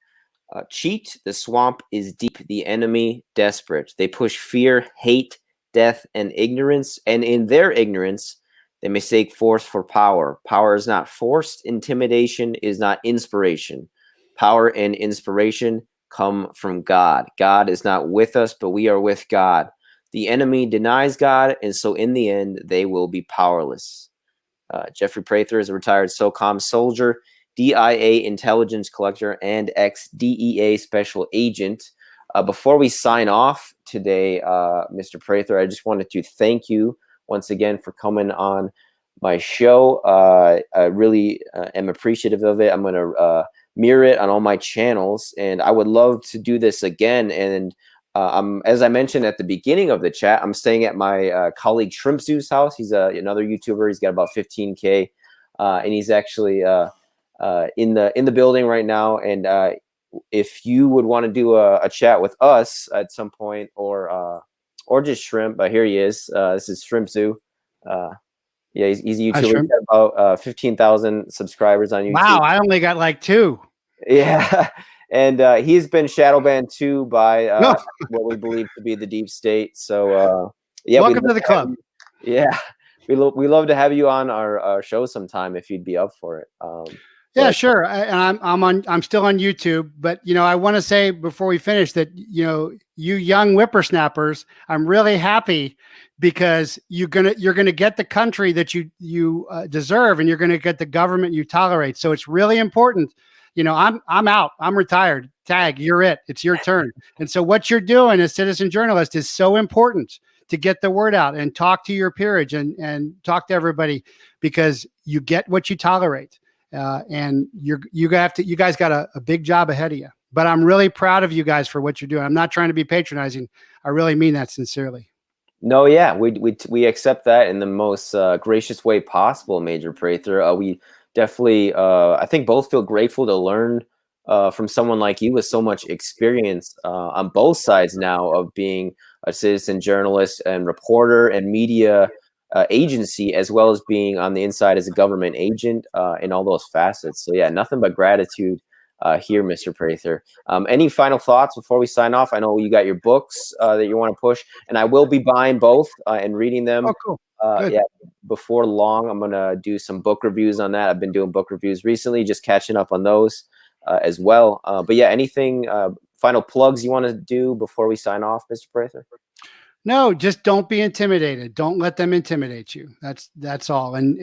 cheat. The swamp is deep. The enemy desperate. They push fear, hate, death, and ignorance. And in their ignorance, they mistake force for power. Power is not forced. Intimidation is not inspiration. Power and inspiration come from God. God is not with us, but we are with God. The enemy denies God, and so in the end, they will be powerless. Jeffrey Prather is a retired SOCOM soldier, DIA intelligence collector, and ex-DEA special agent. Before we sign off today, Mr. Prather, I just wanted to thank you once again for coming on my show. I really am appreciative of it. I'm going to mirror it on all my channels, and I would love to do this again. And as I mentioned at the beginning of the chat, I'm staying at my colleague Shrimp Zoo's house. He's another YouTuber. He's got about 15K, and he's actually in the building right now. And if you would want to do a chat with us at some point, or just Shrimp, here he is. This is Shrimp Zoo. Yeah, he's a YouTuber. He's got about 15,000 subscribers on YouTube. Wow, I only got like 2. Yeah. And he's been shadow banned too by what we believe to be the deep state. So yeah, welcome to the club. Yeah, we love to have you on our show sometime if you'd be up for it. Yeah, sure. And I'm still on YouTube, but I want to say before we finish that you young whippersnappers, I'm really happy because you're gonna get the country that you deserve, and you're gonna get the government you tolerate. So it's really important. I'm out. I'm retired. Tag, you're it. It's your turn. And so what you're doing as citizen journalist is so important to get the word out and talk to your peerage and talk to everybody, because you get what you tolerate. And you guys got a big job ahead of you. But I'm really proud of you guys for what you're doing. I'm not trying to be patronizing. I really mean that sincerely. No, yeah, we accept that in the most gracious way possible, Major Prather. We definitely, I think, both feel grateful to learn from someone like you with so much experience on both sides now of being a citizen journalist and reporter and media agency, as well as being on the inside as a government agent in all those facets. So yeah, nothing but gratitude here, Mr. Prather. Any final thoughts before we sign off? I know you got your books that you want to push, and I will be buying both and reading them. Oh, cool. Yeah, before long, I'm gonna do some book reviews on that. I've been doing book reviews recently, just catching up on those as well. But yeah, anything final plugs you want to do before we sign off, Mr. Prather? No, just don't be intimidated. Don't let them intimidate you. That's all. And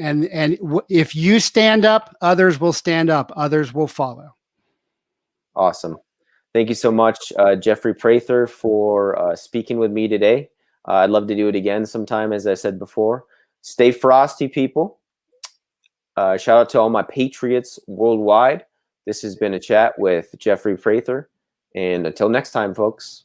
if you stand up, others will stand up. Others will follow. Awesome. Thank you so much, Jeffrey Prather, for speaking with me today. I'd love to do it again sometime, as I said before. Stay frosty, people. Shout out to all my patriots worldwide. This has been a chat with Jeffrey Prather. And until next time, folks.